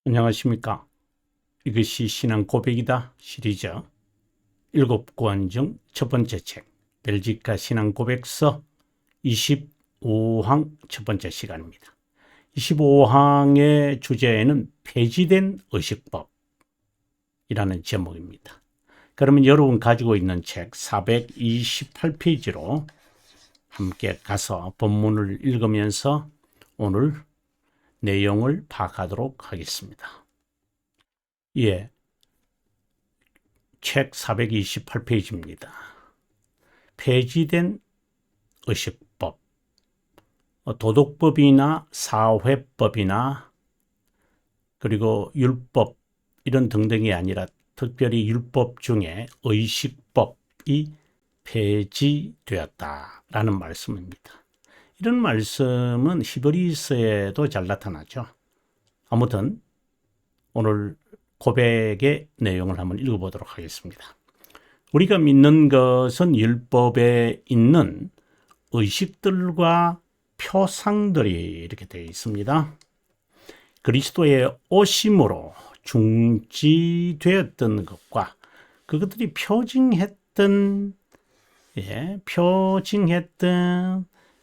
안녕하십니까. 이것이 신앙 고백이다 시리즈 7권 중 첫 번째 책 벨기카 신앙 고백서 25항 첫 번째 시간입니다. 25항의 주제는 폐지된 의식법이라는 제목입니다. 그러면 여러분 가지고 있는 책 428페이지로 함께 가서 본문을 읽으면서 오늘 내용을 파악하도록 하겠습니다. 예, 책 428페이지입니다. 폐지된 의식법, 도덕법이나 사회법이나 그리고 율법 이런 등등이 아니라 특별히 율법 중에 의식법이 폐지되었다라는 말씀입니다. 이런 말씀은 히브리서에도 잘 나타나죠. 아무튼 오늘 고백의 내용을 한번 읽어보도록 하겠습니다. 우리가 믿는 것은 율법에 있는 의식들과 표상들이 이렇게 되어 있습니다. 그리스도의 오심으로 중지되었던 것과 그것들이 표징했던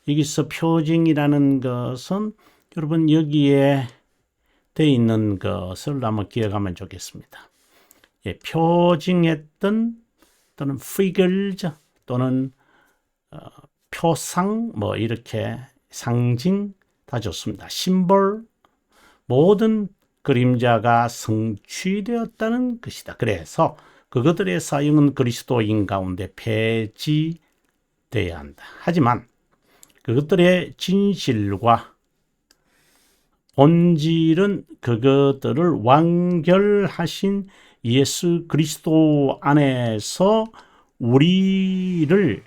여기서 표징이라는 것은 여러분 여기에 되어 있는 것을 한번 기억하면 좋겠습니다. 표징했던 또는 figures 또는 표상 뭐 이렇게 상징 다 좋습니다. 심볼 모든 그림자가 성취되었다는 것이다. 그래서 그것들의 사용은 그리스도인 가운데 폐지되어야 한다. 하지만 그것들의 진실과 본질은 그것들을 완결하신 예수 그리스도 안에서 우리를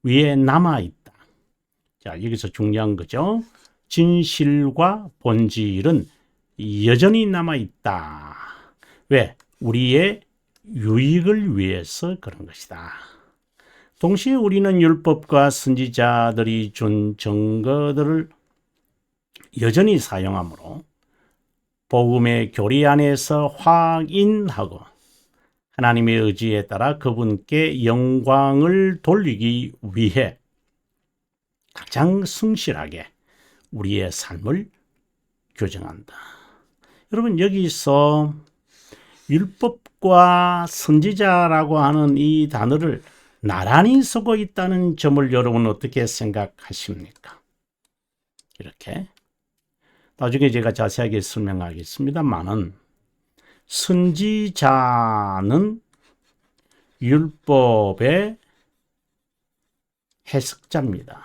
위해 남아있다. 자, 여기서 중요한 거죠. 진실과 본질은 여전히 남아있다. 왜? 우리의 유익을 위해서 그런 것이다. 동시에 우리는 율법과 선지자들이 준 증거들을 여전히 사용하므로 복음의 교리 안에서 확인하고 하나님의 의지에 따라 그분께 영광을 돌리기 위해 가장 성실하게 우리의 삶을 교정한다. 여러분 여기서 율법과 선지자라고 하는 이 단어를 나란히 쓰고 있다는 점을 여러분 어떻게 생각하십니까? 이렇게 나중에 제가 자세하게 설명하겠습니다만은 선지자는 율법의 해석자입니다.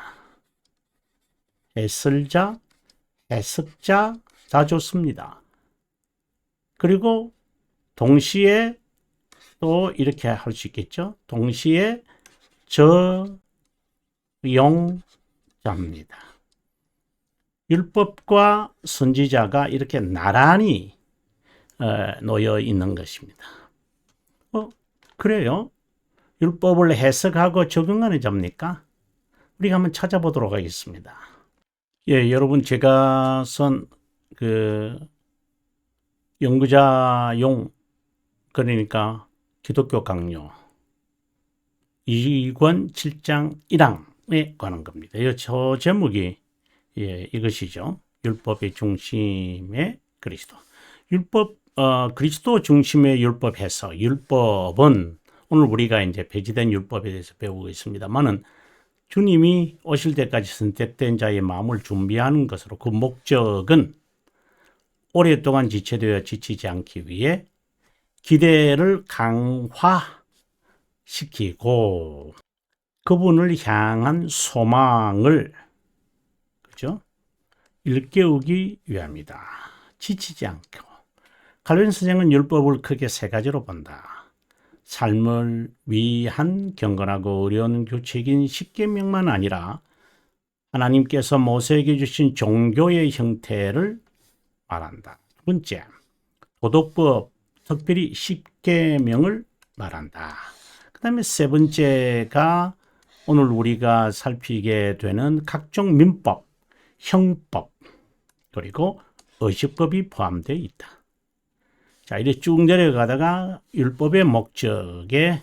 해설자, 해석자 다 좋습니다. 그리고 동시에 또 이렇게 할 수 있겠죠. 동시에 저용자입니다. 율법과 선지자가 이렇게 나란히 놓여 있는 것입니다. 그래요? 율법을 해석하고 적용하는 자입니까? 우리가 한번 찾아보도록 하겠습니다. 예, 여러분 제가 쓴 그 연구자용 그러니까 기독교 강요 2권 7장 1항에 관한 겁니다. 저 제목이 이것이죠. 율법의 중심의 그리스도. 그리스도 중심의 율법 해석. 율법은 오늘 우리가 이제 폐지된 율법에 대해서 배우고 있습니다만은 주님이 오실 때까지 선택된 자의 마음을 준비하는 것으로 그 목적은 오랫동안 지체되어 지치지 않기 위해 기대를 강화시키고 그분을 향한 소망을 일깨우기 위함이다. 지치지 않고. 칼빈 선생은 율법을 크게 세 가지로 본다. 삶을 위한 경건하고 어려운 규칙인 십계명만 아니라 하나님께서 모세에게 주신 종교의 형태를 말한다. 두 번째, 도덕법, 특별히 십계명을 말한다. 그 다음에 세 번째가 오늘 우리가 살피게 되는 각종 민법, 형법, 그리고 의식법이 포함되어 있다. 자, 이렇게 쭉 내려가다가 율법의 목적에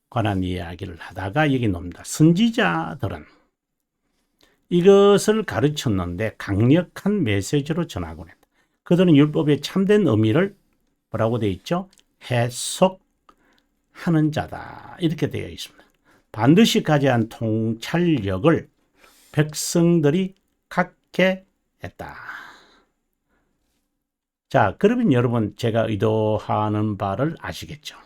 관한 이야기를 하다가 여기 나옵니다. 선지자들은 이것을 가르쳤는데 강력한 메시지로 전하곤 했다. 그들은 율법의 참된 의미를 뭐라고 되어 있죠? 해석하는 자다. 이렇게 되어 있습니다. 반드시 가져야 한 통찰력을 백성들이 갖게 했다. 자, 그러면 여러분 제가 의도하는 바를 아시겠죠?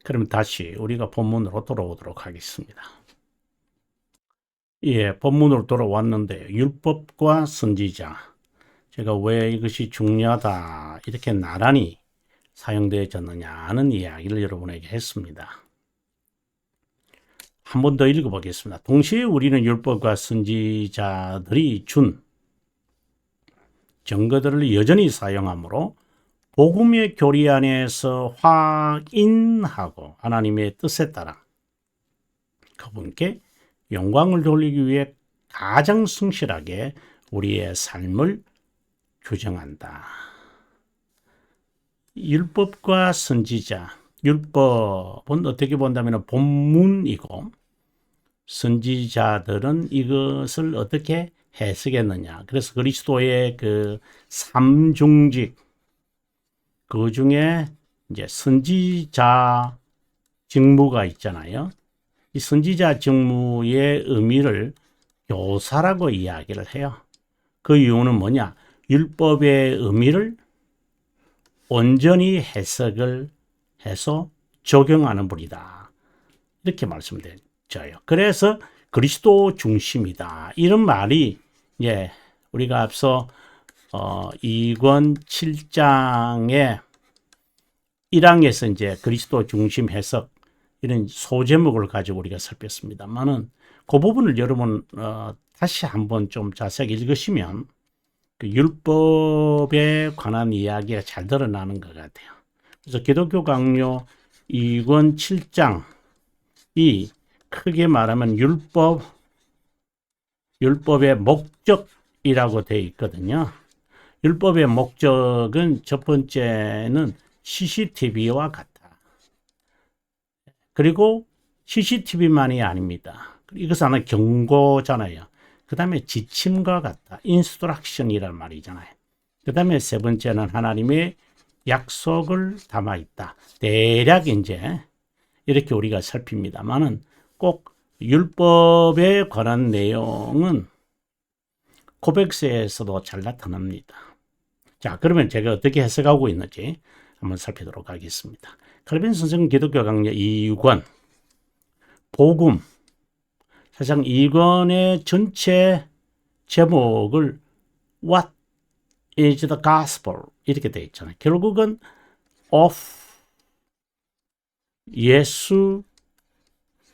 그러면 다시 우리가 본문으로 돌아오도록 하겠습니다. 예, 본문으로 돌아왔는데 율법과 선지자, 제가 왜 이것이 중요하다 이렇게 나란히 사용되어졌느냐는 이야기를 여러분에게 했습니다. 한 번 더 읽어보겠습니다. 동시에 우리는 율법과 선지자들이 준 증거들을 여전히 사용하므로 복음의 교리 안에서 확인하고 하나님의 뜻에 따라 그분께 영광을 돌리기 위해 가장 성실하게 우리의 삶을 규정한다. 율법과 선지자, 율법은 어떻게 본다면 본문이고 선지자들은 이것을 어떻게 해석했느냐. 그래서 그리스도의 그 삼중직 그 중에 이제 선지자 직무가 있잖아요. 이 선지자 직무의 의미를 교사라고 이야기를 해요. 그 이유는 뭐냐? 율법의 의미를 온전히 해석을 해서 적용하는 분이다. 이렇게 말씀드려요. 그래서 그리스도 중심이다. 이런 말이 예, 우리가 앞서 2권 7장의 1항에서 이제 그리스도 중심 해석 이런 소제목을 가지고 우리가 살폈습니다만은 그 부분을 여러분 다시 한번 좀 자세하게 읽으시면 그 율법에 관한 이야기가 잘 드러나는 것 같아요. 그래서 기독교 강요 2권 7장이 크게 말하면 율법의 목적이라고 되어 있거든요. 율법의 목적은 첫 번째는 CCTV와 같다. 그리고 CCTV만이 아닙니다. 이것은 하나 경고잖아요. 그 다음에 지침과 같다. 인스트럭션이란 말이잖아요. 그 다음에 세 번째는 하나님의 약속을 담아 있다. 대략 이제 이렇게 우리가 살핍니다만은 꼭 율법에 관한 내용은 고백서에서도 잘 나타납니다. 자, 그러면 제가 어떻게 해석하고 있는지 한번 살피도록 하겠습니다. 칼빈 선생 기독교 강요 2권 복음, 사실상 2권의 전체 제목을 What is the Gospel 이렇게 되어 있잖아요. 결국은 of 예수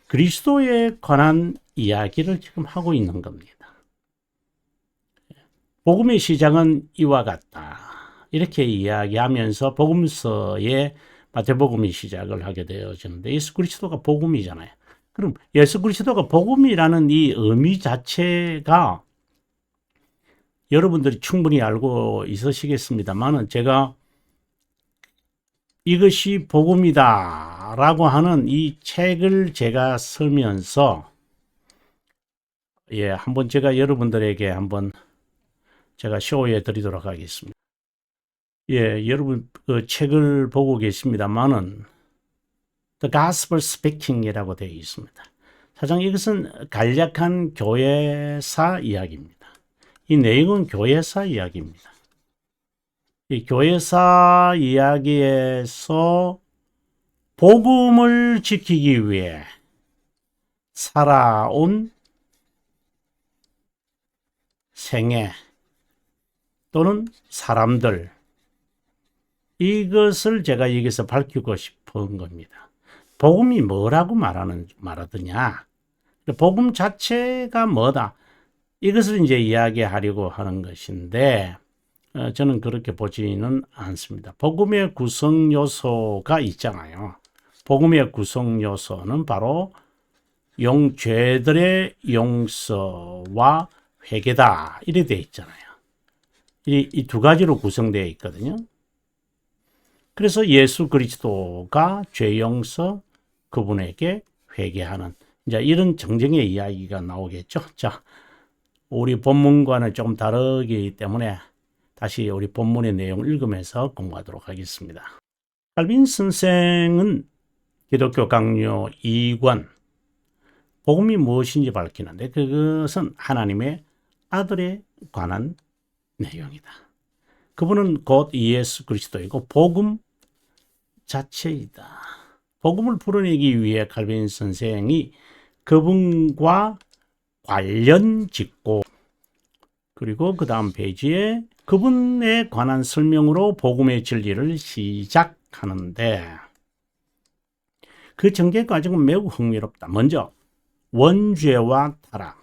그리스도에 관한 이야기를 지금 하고 있는 겁니다. 복음의 시작은 이와 같다. 이렇게 이야기하면서 복음서에 마태복음이 시작을 하게 되어지는데 예수 그리스도가 복음이잖아요. 그럼 예수 그리스도가 복음이라는 이 의미 자체가 여러분들이 충분히 알고 있으시겠습니다만은 제가 이것이 복음이다 라고 하는 이 책을 제가 쓰면서 한번 제가 여러분들에게 한번 제가 쇼해 드리도록 하겠습니다. 여러분 그 책을 보고 계십니다만은 The Gospel Speaking이라고 되어 있습니다. 사실 이것은 간략한 교회사 이야기입니다. 이 내용은 교회사 이야기입니다. 이 교회사 이야기에서 복음을 지키기 위해 살아온 생애 또는 사람들 이것을 제가 여기서 밝히고 싶은 겁니다. 복음이 뭐라고 말하더냐? 복음 자체가 뭐다? 이것을 이제 이야기하려고 하는 것인데 저는 그렇게 보지는 않습니다. 복음의 구성 요소가 있잖아요. 복음의 구성 요소는 바로 죄들의 용서와 회개다. 이렇게 되어 있잖아요. 이 두 가지로 구성되어 있거든요. 그래서 예수 그리스도가 죄 용서 그분에게 회개하는 이제 이런 정정의 이야기가 나오겠죠. 자, 우리 본문과는 조금 다르기 때문에 다시 우리 본문의 내용을 읽으면서 공부하도록 하겠습니다. 칼빈 선생은 기독교 강요 2권 복음이 무엇인지 밝히는데 그것은 하나님의 아들에 관한 내용이다. 그분은 곧 예수 그리스도이고 복음 자체이다. 복음을 풀어내기 위해 칼빈 선생이 그분과 관련 짓고 그리고 그 다음 페이지에 그분에 관한 설명으로 복음의 진리를 시작하는데 그 전개 과정은 매우 흥미롭다. 먼저 원죄와 타락.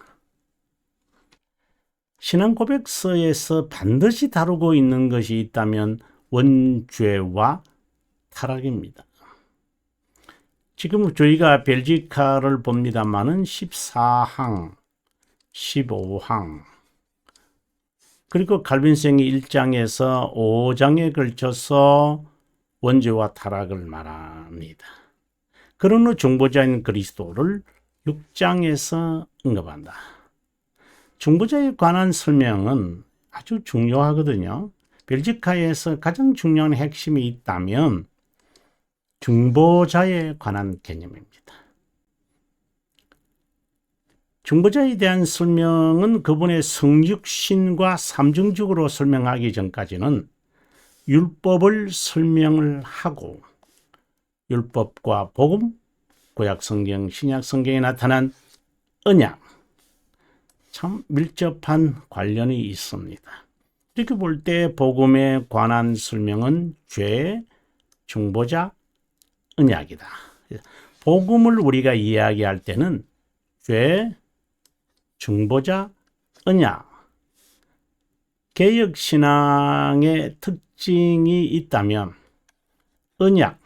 신앙 고백서에서 반드시 다루고 있는 것이 있다면 원죄와 타락입니다. 지금 저희가 벨지카를 봅니다만은 14항, 15항, 그리고 칼빈생이 1장에서 5장에 걸쳐서 원죄와 타락을 말합니다. 그런 후 중보자인 그리스도를 6장에서 언급한다. 중보자에 관한 설명은 아주 중요하거든요. 벨지카에서 가장 중요한 핵심이 있다면 중보자에 관한 개념입니다. 중보자에 대한 설명은 그분의 성육신과 삼중직으로 설명하기 전까지는 율법을 설명을 하고 율법과 복음, 구약성경, 신약성경에 나타난 언약, 참 밀접한 관련이 있습니다. 이렇게 볼 때 복음에 관한 설명은 죄, 중보자, 언약이다. 복음을 우리가 이야기할 때는 죄, 중보자, 언약. 개혁신앙의 특징이 있다면 언약,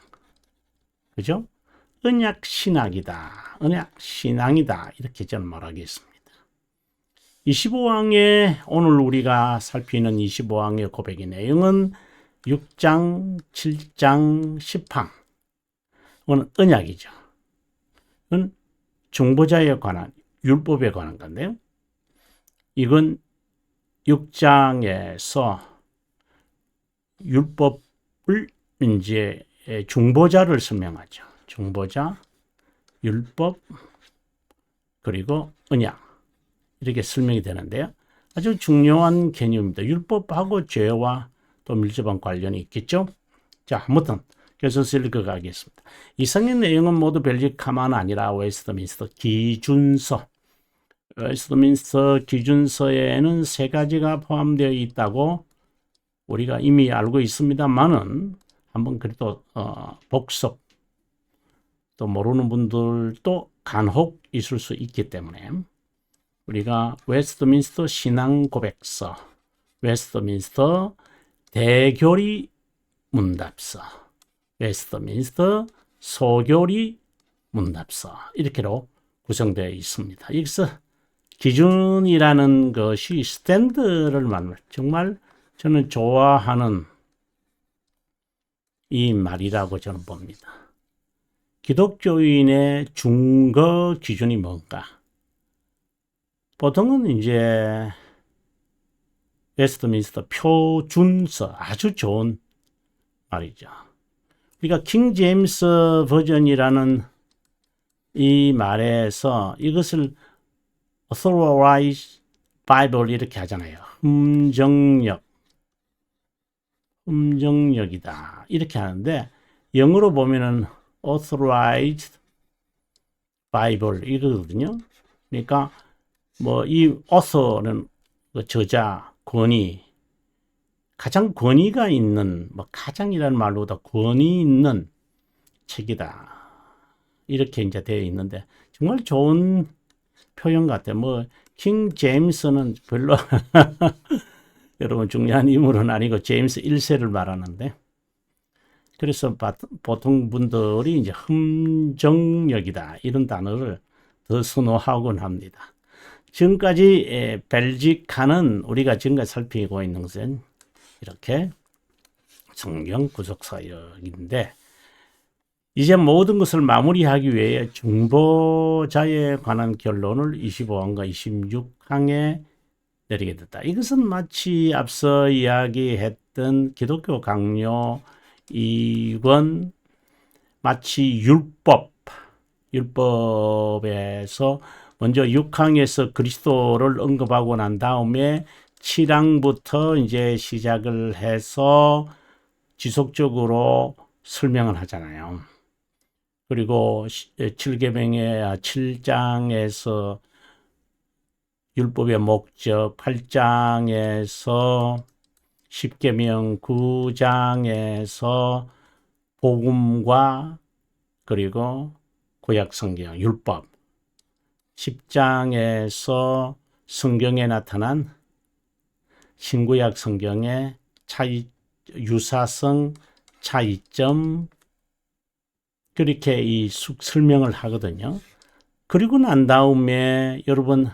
그죠? 언약 신학이다. 언약 신앙이다. 이렇게 저는 말하겠습니다. 25항의 오늘 우리가 살피는 25항의 고백의 내용은 6장, 7장, 10항. 이건 언약이죠. 이건 중보자에 관한 율법에 관한 건데요. 이건 6장에서 율법을 이제 중보자를 설명하죠. 중보자, 율법, 그리고 언약 이렇게 설명이 되는데요. 아주 중요한 개념입니다. 율법하고 죄와 또 밀접한 관련이 있겠죠. 자, 아무튼 계속해서 읽어가겠습니다. 이상의 내용은 모두 벨지카만 아니라 웨스트민스터 기준서, 웨스트민스터 기준서에는 세 가지가 포함되어 있다고 우리가 이미 알고 있습니다만은 한번 그래도 복습 또 모르는 분들도 간혹 있을 수 있기 때문에 우리가 웨스트민스터 신앙 고백서, 웨스트민스터 대교리 문답서, 웨스트민스터 소교리 문답서 이렇게로 구성되어 있습니다. 여기서 기준이라는 것이 스탠드를 말합니다. 정말 저는 좋아하는 이 말이라고 저는 봅니다. 기독교인의 중거 기준이 뭔가? 보통은 이제 웨스트민스터 표준서 아주 좋은 말이죠. 우리가 킹 제임스 버전이라는 이 말에서 이것을 authorized Bible 이렇게 하잖아요. 흠정력이다 이렇게 하는데 영어로 보면은 authorized Bible 이거거든요. 그러니까 뭐 이 author는 저자, 권위, 가장 권위가 있는 뭐 가장이라는 말보다 권위 있는 책이다. 이렇게 이제 되어 있는데 정말 좋은 표현 같아요. 뭐 킹 제임스는 별로 여러분 중요한 인물은 아니고 제임스 1세를 말하는데 그래서 보통 분들이 이제 흠정력이다 이런 단어를 더 선호하곤 합니다. 지금까지 벨지카는 우리가 지금까지 살피고 있는 것은 이렇게 성경 구속사역인데, 이제 모든 것을 마무리하기 위해 중보자에 관한 결론을 25항과 26항에 내리게 됐다. 이것은 마치 앞서 이야기했던 기독교 강요 2권 마치 율법에서 먼저 6항에서 그리스도를 언급하고 난 다음에 7항부터 이제 시작을 해서 지속적으로 설명을 하잖아요. 그리고 7장에서 율법의 목적, 8장에서 10계명, 9장에서 복음과 그리고 구약 성경, 율법, 10장에서 성경에 나타난 신구약 성경의 유사성, 차이점, 그렇게 이 설명을 하거든요. 그리고 난 다음에 여러분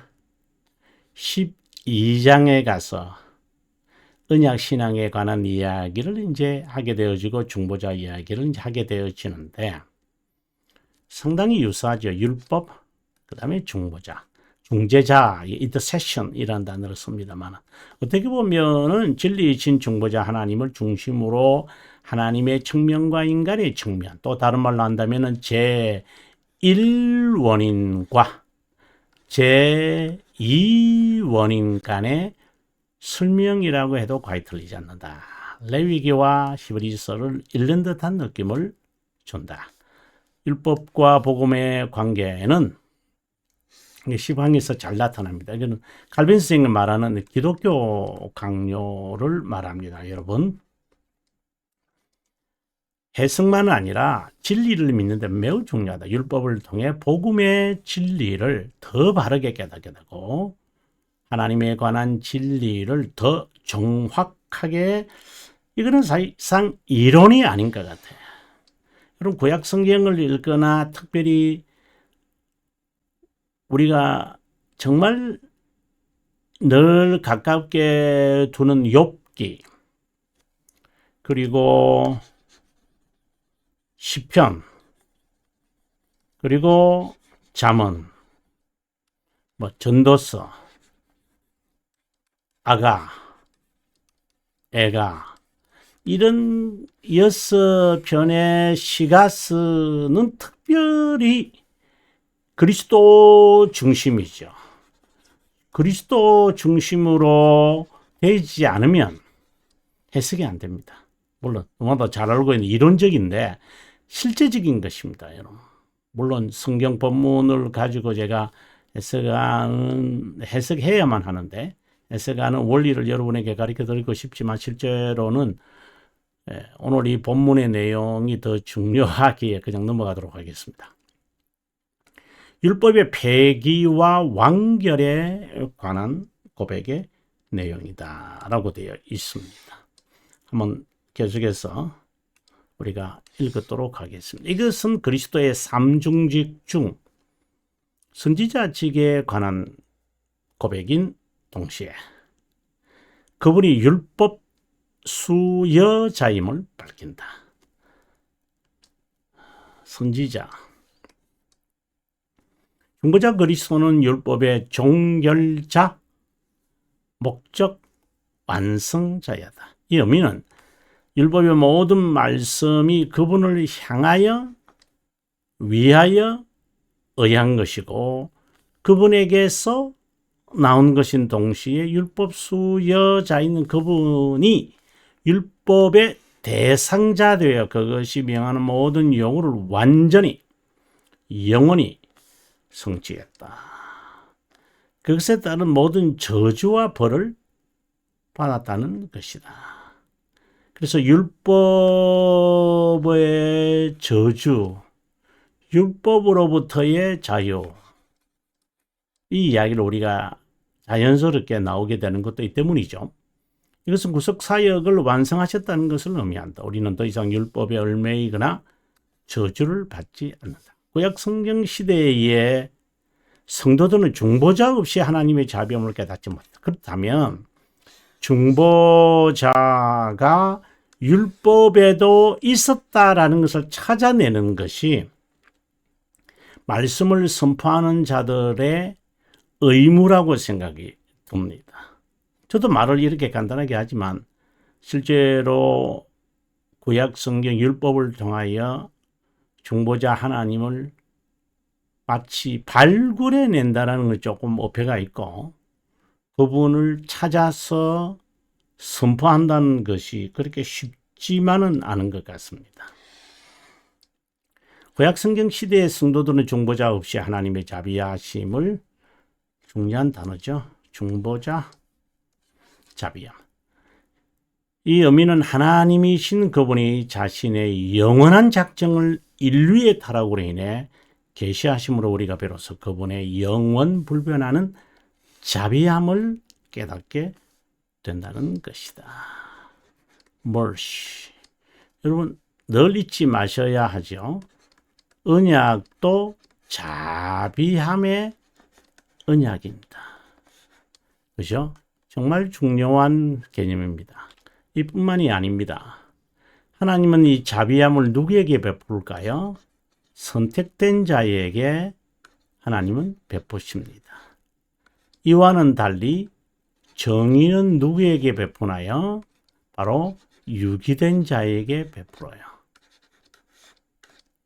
12장에 가서 언약 신앙에 관한 이야기를 이제 하게 되어지고 중보자 이야기를 이제 하게 되어지는데 상당히 유사하죠. 율법, 그 다음에 중보자, 중재자, intercession이라는 단어를 씁니다만, 어떻게 보면은 진리이신 중보자 하나님을 중심으로 하나님의 측면과 인간의 측면, 또 다른 말로 한다면은 제1원인과 제2원인 간의 설명이라고 해도 과히 틀리지 않는다. 레위기와 히브리서를 읽는 듯한 느낌을 준다. 율법과 복음의 관계는 시방에서 잘 나타납니다. 이거는 칼빈 선생님이 말하는 기독교 강요를 말합니다. 여러분, 해석만은 아니라 진리를 믿는 데 매우 중요하다. 율법을 통해 복음의 진리를 더 바르게 깨닫게 되고 하나님에 관한 진리를 더 정확하게, 이거는 사실상 이론이 아닌 것 같아요. 여러분, 구약 성경을 읽거나 특별히 우리가 정말 늘 가깝게 두는 욥기, 그리고 시편, 그리고 잠언, 전도서, 아가, 애가, 이런 6편의 시가스는 특별히 그리스도 중심이죠. 그리스도 중심으로 되지 않으면 해석이 안 됩니다. 물론 너무나도 잘 알고 있는 이론적인데 실제적인 것입니다, 여러분. 물론 성경 본문을 가지고 제가 해석해야만 하는데, 해석하는 원리를 여러분에게 가르쳐 드리고 싶지만 실제로는 오늘 이 본문의 내용이 더 중요하기에 그냥 넘어가도록 하겠습니다. 율법의 폐기와 완결에 관한 고백의 내용이다 라고 되어 있습니다. 한번 계속해서 우리가 읽도록 하겠습니다. 이것은 그리스도의 삼중직 중 선지자직에 관한 고백인 동시에 그분이 율법 수여자임을 밝힌다. 선지자, 중보자 그리스도는 율법의 종결자, 목적 완성자야다. 이 의미는 율법의 모든 말씀이 그분을 향하여 위하여 의한 것이고 그분에게서 나온 것인 동시에 율법 수여자인 그분이 율법의 대상자 되어 그것이 명하는 모든 용어를 완전히 영원히 성취했다. 그것에 따른 모든 저주와 벌을 받았다는 것이다. 그래서 율법의 저주, 율법으로부터의 자유, 이 이야기를 우리가 자연스럽게 나오게 되는 것도 이 때문이죠. 이것은 구속사역을 완성하셨다는 것을 의미한다. 우리는 더 이상 율법에 얽매이거나 저주를 받지 않는다. 구약 성경 시대에 성도들은 중보자 없이 하나님의 자비함을 깨닫지 못한다. 그렇다면 중보자가 율법에도 있었다라는 것을 찾아내는 것이 말씀을 선포하는 자들의 의무라고 생각이 듭니다. 저도 말을 이렇게 간단하게 하지만 실제로 구약 성경 율법을 통하여 중보자 하나님을 마치 발굴해낸다는 건 조금 어폐가 있고 그분을 찾아서 선포한다는 것이 그렇게 쉽지만은 않은 것 같습니다. 구약 성경 시대의 성도들은 중보자 없이 하나님의 자비하심을 중요한 단어죠. 중보자, 자비함. 이 의미는 하나님이신 그분이 자신의 영원한 작정을 인류의 타락으로 인해 계시하심으로 우리가 비로소 그분의 영원 불변하는 자비함을 깨닫게 된다는 것이다. mercy. 여러분 늘 잊지 마셔야 하죠. 언약도 자비함의 언약입니다. 그죠? 정말 중요한 개념입니다. 이뿐만이 아닙니다. 하나님은 이 자비함을 누구에게 베풀까요? 선택된 자에게 하나님은 베푸십니다. 이와는 달리 정의는 누구에게 베푸나요? 바로 유기된 자에게 베풀어요.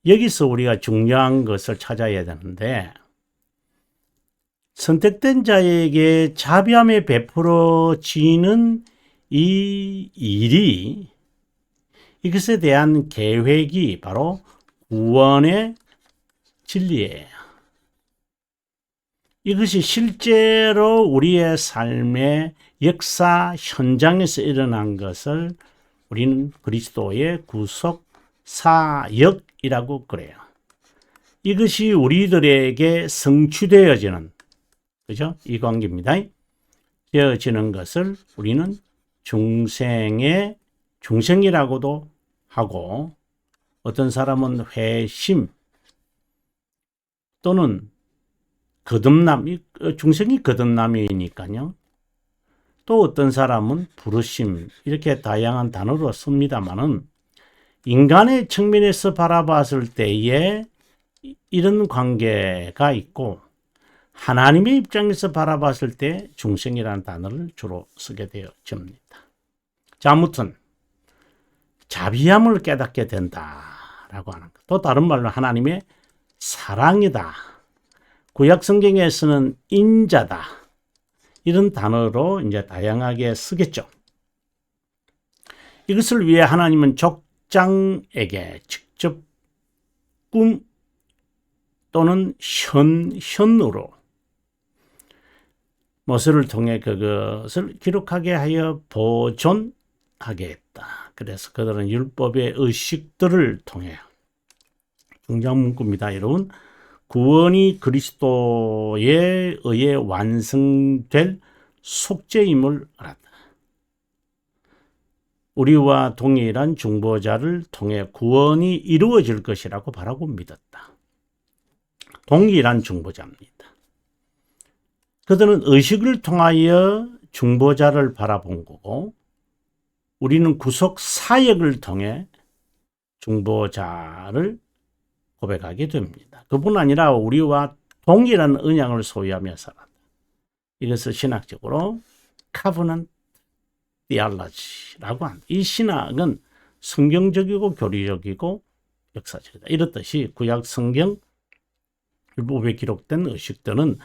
여기서 우리가 중요한 것을 찾아야 되는데 선택된 자에게 자비함에 베풀어지는 이 일이 이것에 대한 계획이 바로 구원의 진리예요. 이것이 실제로 우리의 삶의 역사 현장에서 일어난 것을 우리는 그리스도의 구속 사역이라고 그래요. 이것이 우리들에게 성취되어지는 그죠? 이 관계입니다. 되어지는 것을 우리는 중생이라고도 하고 어떤 사람은 회심 또는 거듭남, 중생이 거듭남이니까요. 또 어떤 사람은 부르심 이렇게 다양한 단어로 씁니다만은 인간의 측면에서 바라봤을 때에 이런 관계가 있고 하나님의 입장에서 바라봤을 때 중생이라는 단어를 주로 쓰게 되어집니다. 자, 아무튼 자비함을 깨닫게 된다라고 하는 것. 또 다른 말로 하나님의 사랑이다. 구약 성경에서는 인자다. 이런 단어로 이제 다양하게 쓰겠죠. 이것을 위해 하나님은 족장에게 직접 꿈 또는 현으로 모세를 통해 그것을 기록하게 하여 보존하게 했다. 그래서 그들은 율법의 의식들을 통해 중요한 문구입니다. 여러분 구원이 그리스도에 의해 완성될 속죄임을 알았다. 우리와 동일한 중보자를 통해 구원이 이루어질 것이라고 바라고 믿었다. 동일한 중보자입니다. 그들은 의식을 통하여 중보자를 바라본 거고 우리는 구속 사역을 통해 중보자를 고백하게 됩니다. 그뿐 아니라 우리와 동일한 언약을 소유하며 살았다. 이것을 신학적으로 covenant theology라고 한다. 이 신학은 성경적이고 교리적이고 역사적이다. 이렇듯이 구약 성경 율법에 기록된 의식들은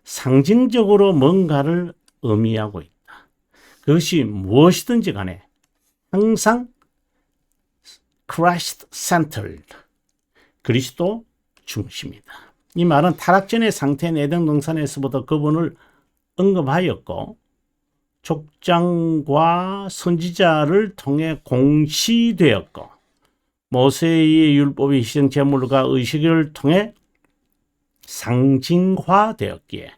상징적으로 뭔가를 의미하고 있다. 그것이 무엇이든지 간에 항상 Christ centered, 그리스도 중심이다. 이 말은 타락전의 상태인 에덴 동산에서부터 그분을 언급하였고 족장과 선지자를 통해 공시되었고 모세의 율법의 희생 제물과 의식을 통해 상징화되었기에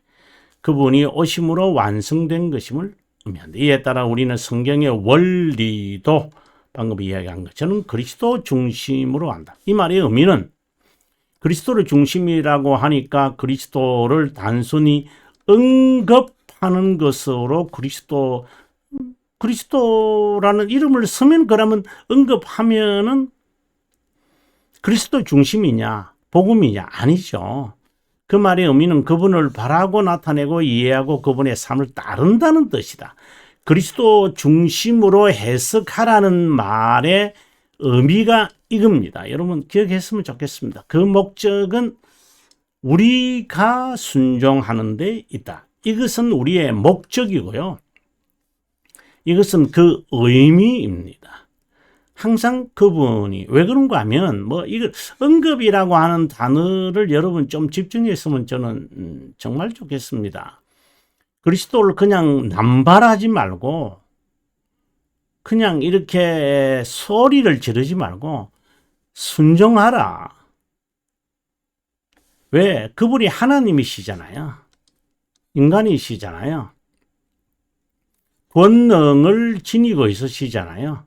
그분이 오심으로 완성된 것임을 의미한다. 이에 따라 우리는 성경의 원리도 방금 이야기한 것처럼 그리스도 중심으로 한다. 이 말의 의미는 그리스도를 중심이라고 하니까 그리스도를 단순히 언급하는 것으로 그리스도라는 이름을 쓰면 그러면 언급하면은 그리스도 중심이냐, 복음이냐? 아니죠. 그 말의 의미는 그분을 바라고 나타내고 이해하고 그분의 삶을 따른다는 뜻이다. 그리스도 중심으로 해석하라는 말의 의미가 이겁니다. 여러분 기억했으면 좋겠습니다. 그 목적은 우리가 순종하는 데 있다. 이것은 우리의 목적이고요. 이것은 그 의미입니다. 항상 그분이 왜 그런가 하면 이거 언급이라고 하는 단어를 여러분 좀 집중했으면 저는 정말 좋겠습니다. 그리스도를 그냥 남발하지 말고 그냥 이렇게 소리를 지르지 말고 순종하라. 왜? 그분이 하나님이시잖아요. 인간이시잖아요. 권능을 지니고 있으시잖아요.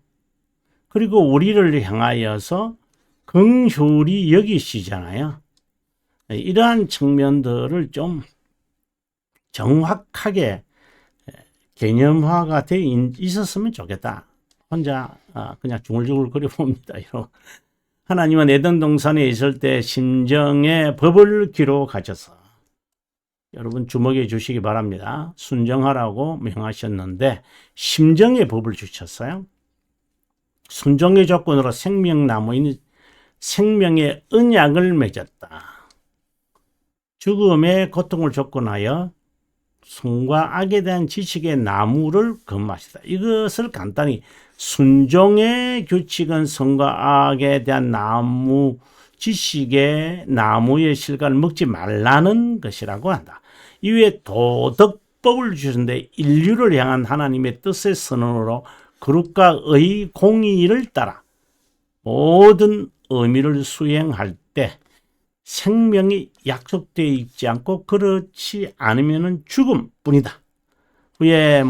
그리고 우리를 향하여서 긍휼히 여기시잖아요. 이러한 측면들을 좀 정확하게 개념화가 돼 있었으면 좋겠다. 혼자 그냥 중얼중얼 거려봅니다. 하나님은 에덴 동산에 있을 때 심정의 법을 기록하셔서 여러분 주목해 주시기 바랍니다. 순종하라고 명하셨는데 심정의 법을 주셨어요. 순종의 조건으로 생명나무인 생명의 언약을 맺었다. 죽음의 고통을 조건하여 선과 악에 대한 지식의 나무를 금하시다. 이것을 간단히 순종의 규칙은 선과 악에 대한 나무 지식의 나무의 실과를 먹지 말라는 것이라고 한다. 이외에 도덕법을 주셨는데 인류를 향한 하나님의 뜻의 선언으로 거룩과 의 공의를 따라 모든 의미를 수행할 때 생명이 약속되어 있지 않고 그렇지 않으면 죽음뿐이다. 후에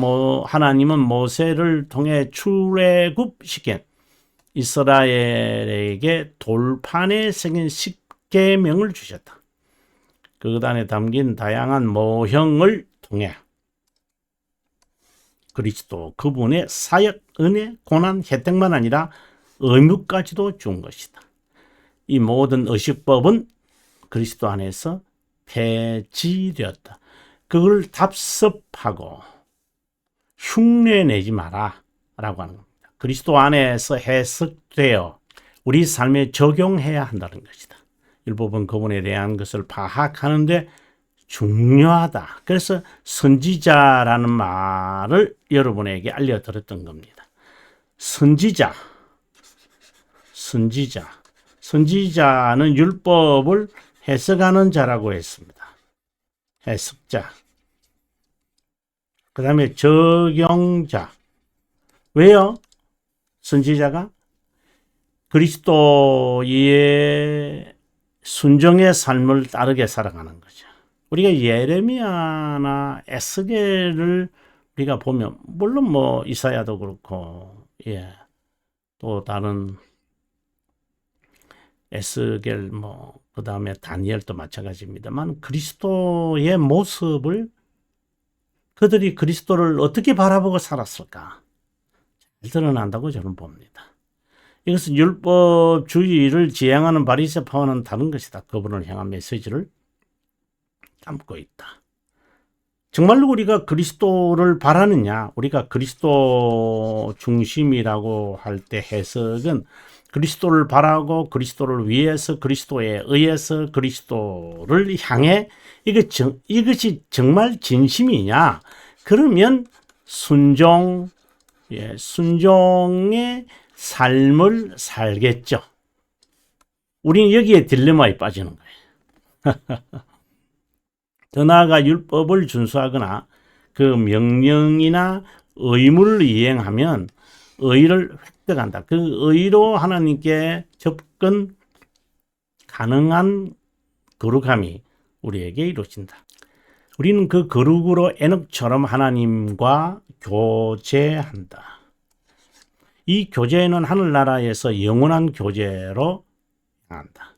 하나님은 모세를 통해 출애굽시킨 이스라엘에게 돌판에 새긴 십계명을 주셨다. 그 안에 담긴 다양한 모형을 통해 그리스도 그분의 사역, 은혜, 고난, 혜택만 아니라 의무까지도 준 것이다. 이 모든 의식법은 그리스도 안에서 폐지되었다. 그걸 답습하고 흉내내지 마라 라고 하는 겁니다. 그리스도 안에서 해석되어 우리 삶에 적용해야 한다는 것이다. 율법은 그분에 대한 것을 파악하는데 중요하다. 그래서 선지자라는 말을 여러분에게 알려드렸던 겁니다. 선지자는 율법을 해석하는 자라고 했습니다. 해석자. 그 다음에 적용자. 왜요? 선지자가 그리스도의 순종의 삶을 따르게 살아가는 거죠. 우리가 예레미야나 에스겔을 우리가 보면 물론 이사야도 그렇고 또 다른 에스겔 그 다음에 다니엘도 마찬가지입니다만 그리스도의 모습을 그들이 그리스도를 어떻게 바라보고 살았을까 잘 드러난다고 저는 봅니다. 이것은 율법주의를 지향하는 바리새파와는 다른 것이다. 그분을 향한 메시지를 담고 있다. 정말로 우리가 그리스도를 바라느냐? 우리가 그리스도 중심이라고 할 때 해석은 그리스도를 바라고 그리스도를 위해서 그리스도에 의해서 그리스도를 향해 이것이 정말 진심이냐? 그러면 순종의 삶을 살겠죠. 우리는 여기에 딜레마에 빠지는 거예요. 더 나아가 율법을 준수하거나 그 명령이나 의무를 이행하면 의를 획득한다. 그 의로 하나님께 접근 가능한 거룩함이 우리에게 이루어진다. 우리는 그 거룩으로 에녹처럼 하나님과 교제한다. 이 교제는 하늘나라에서 영원한 교제로 향한다.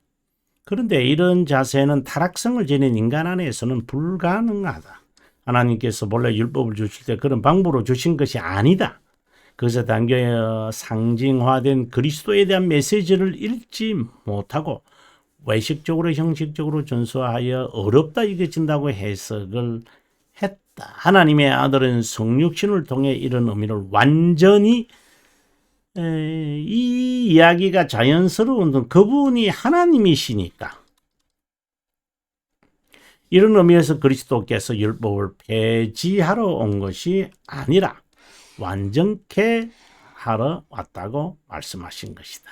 그런데 이런 자세는 타락성을 지닌 인간 안에서는 불가능하다. 하나님께서 본래 율법을 주실 때 그런 방법으로 주신 것이 아니다. 그것에 담겨 상징화된 그리스도에 대한 메시지를 읽지 못하고 외식적으로 형식적으로 전수하여 어렵다 여겨진다고 해석을 했다. 하나님의 아들은 성육신을 통해 이런 의미를 완전히 이 이야기가 자연스러운 건 그분이 하나님이시니까 이런 의미에서 그리스도께서 율법을 폐지하러 온 것이 아니라 완전케 하러 왔다고 말씀하신 것이다.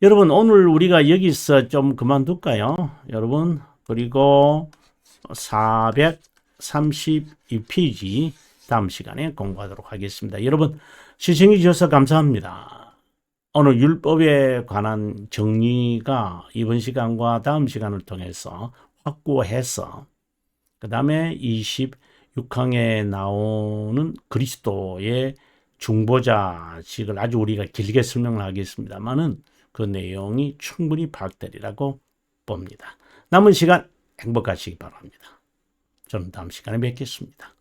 여러분 오늘 우리가 여기서 좀 그만둘까요? 여러분 그리고 432페이지 다음 시간에 공부하도록 하겠습니다. 여러분 시청해 주셔서 감사합니다. 오늘 율법에 관한 정리가 이번 시간과 다음 시간을 통해서 확고해서 그 다음에 26항에 나오는 그리스도의 중보자식을 아주 우리가 길게 설명을 하겠습니다만은 그 내용이 충분히 파악되리라고 봅니다. 남은 시간 행복하시기 바랍니다. 저는 다음 시간에 뵙겠습니다.